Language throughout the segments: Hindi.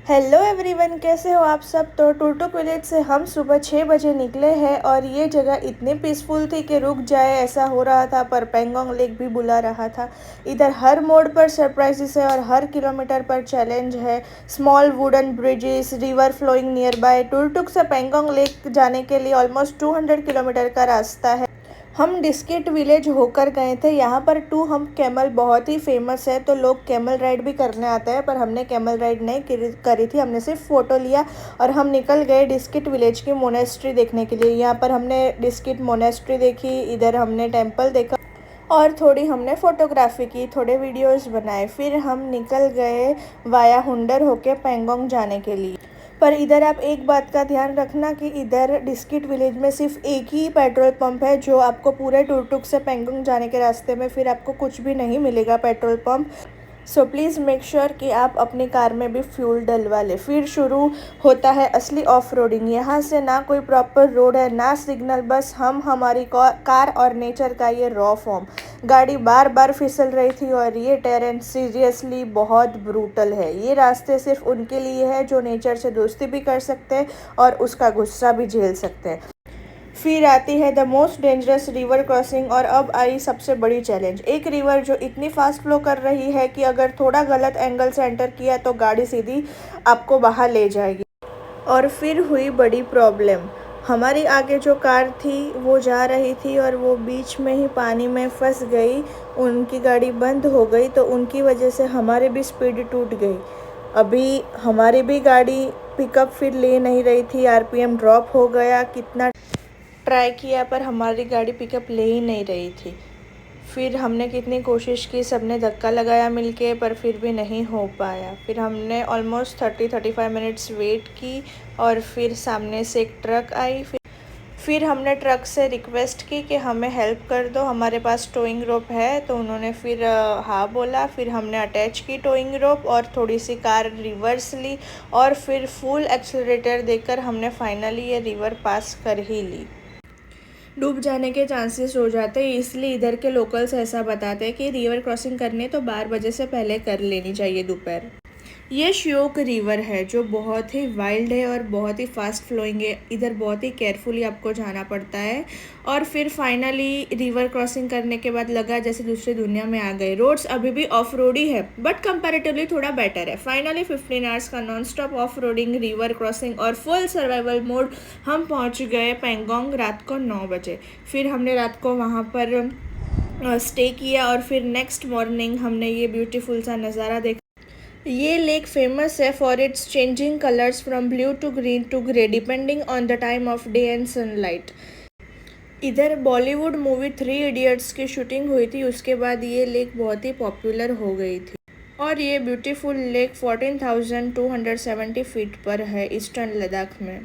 हेलो एवरीवन, कैसे हो आप सब। तो टुरटुक विलेज से हम सुबह 6 बजे निकले हैं और ये जगह इतनी पीसफुल थी कि रुक जाए ऐसा हो रहा था, पर पेंगोंग लेक भी बुला रहा था। इधर हर मोड़ पर सरप्राइजेस है और हर किलोमीटर पर चैलेंज है। Small wooden bridges, river flowing nearby. Turtuk से पेंगोंग लेक जाने के लिए ऑलमोस्ट 200 किलोमीटर का रास्ता है। हम डिस्किट विलेज होकर गए थे। यहाँ पर हम कैमल बहुत ही फेमस है, तो लोग कैमल राइड भी करने आते हैं, पर हमने कैमल राइड नहीं करी थी। हमने सिर्फ फ़ोटो लिया और हम निकल गए डिस्किट विलेज की मोनेस्ट्री देखने के लिए। यहाँ पर हमने डिस्किट मोनेस्ट्री देखी, इधर हमने टेम्पल देखा और थोड़ी हमने फ़ोटोग्राफी की, थोड़े वीडियोस बनाए। फिर हम निकल गए वाया हुंडर होके पेंगोंग जाने के लिए। पर इधर आप एक बात का ध्यान रखना कि इधर डिस्किट विलेज में सिर्फ एक ही पेट्रोल पंप है, जो आपको पूरे टुरटुक से पेंगोंग जाने के रास्ते में फिर आपको कुछ भी नहीं मिलेगा petrol pump. So please make sure कि आप अपनी कार में भी फ्यूल डलवा लें। फिर शुरू होता है असली ऑफ रोडिंग। यहाँ से ना कोई प्रॉपर रोड है ना सिग्नल, बस हम हमारी कार और नेचर का ये रॉ फॉर्म। गाड़ी बार बार फिसल रही थी और ये टेरेन सीरियसली बहुत ब्रूटल है। ये रास्ते सिर्फ उनके लिए है जो नेचर से दोस्ती भी कर सकते हैं और उसका गुस्सा भी झेल सकते हैं। फिर आती है the most dangerous river crossing, और अब आई सबसे बड़ी चैलेंज। एक रिवर जो इतनी फास्ट फ्लो कर रही है कि अगर थोड़ा गलत एंगल से एंटर किया तो गाड़ी सीधी आपको बाहर ले जाएगी। और फिर हुई बड़ी प्रॉब्लम। हमारी आगे जो कार थी वो जा रही थी और वो बीच में ही पानी में फंस गई। उनकी गाड़ी बंद हो गई, तो उनकी वजह से हमारी भी स्पीड टूट गई। अभी हमारी भी गाड़ी पिकअप फिर ले नहीं रही थी, आरपीएम ड्रॉप हो गया। कितना ट्राई किया पर हमारी गाड़ी पिकअप ले ही नहीं रही थी। फिर हमने कितनी कोशिश की, सबने धक्का लगाया मिलके, पर फिर भी नहीं हो पाया। फिर हमने ऑलमोस्ट 30-35 मिनट्स वेट की और फिर सामने से एक ट्रक आई। फिर हमने ट्रक से रिक्वेस्ट की कि हमें हेल्प कर दो, हमारे पास टोइंग रोप है। तो उन्होंने फिर हाँ बोला। फिर हमने अटैच की टोइंग रोप और थोड़ी सी कार रिवर्स ली और फिर फुल एक्सेलरेटर देकर हमने फाइनली ये रिवर पास कर ही ली। डूब जाने के चांसेस हो जाते हैं, इसलिए इधर के लोकल्स ऐसा बताते हैं कि रिवर क्रॉसिंग करनी है तो 12 बजे से पहले कर लेनी चाहिए दोपहर। ये श्योक रिवर है जो बहुत ही वाइल्ड है और बहुत ही फास्ट फ्लोइंग है। इधर बहुत ही केयरफुली आपको जाना पड़ता है। और फिर फाइनली रिवर क्रॉसिंग करने के बाद लगा जैसे दूसरी दुनिया में आ गए। रोड्स अभी भी ऑफ रोडी है बट कंपैरेटिवली थोड़ा बेटर है। फाइनली 15 आवर्स का non stop off roading, river crossing और फुल सर्वाइवल मोड, हम पहुंच गए पेंगोंग रात को 9 बजे। फिर हमने रात को वहाँ पर स्टे किया और फिर नेक्स्ट मॉर्निंग हमने ये ब्यूटीफुल सा नज़ारा देखा। ये लेक फेमस है for its changing colours from blue to green to grey depending on the time of day and sunlight. इधर बॉलीवुड मूवी 3 इडियट्स की शूटिंग हुई थी, उसके बाद ये लेक बहुत ही पॉपुलर हो गई थी। और ये ब्यूटीफुल लेक 14,270 फीट पर है ईस्टर्न लद्दाख में।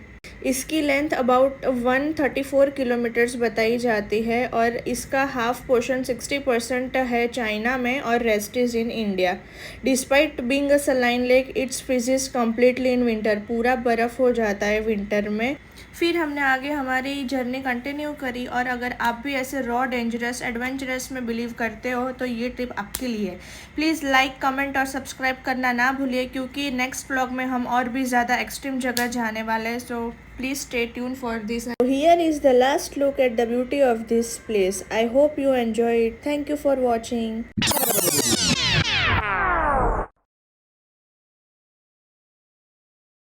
इसकी लेंथ अबाउट 134 किलोमीटर्स बताई जाती है और इसका हाफ पोर्शन 60% है चाइना में और rest is in India. Despite being a saline lake, it's freezes completely in winter. पूरा बर्फ़ हो जाता है विंटर में। फिर हमने आगे हमारी जर्नी कंटिन्यू करी। और अगर आप भी ऐसे रॉ डेंजरस एडवेंचरस में बिलीव करते हो तो ये ट्रिप आपके लिए है। प्लीज़ लाइक, कमेंट और सब्सक्राइब करना ना भूलिए, क्योंकि नेक्स्ट व्लॉग में हम और भी ज़्यादा एक्सट्रीम जगह जाने वाले हैं। सो please stay tuned for this. Here is the last look at the beauty of this place. I hope you enjoy it. Thank you for watching.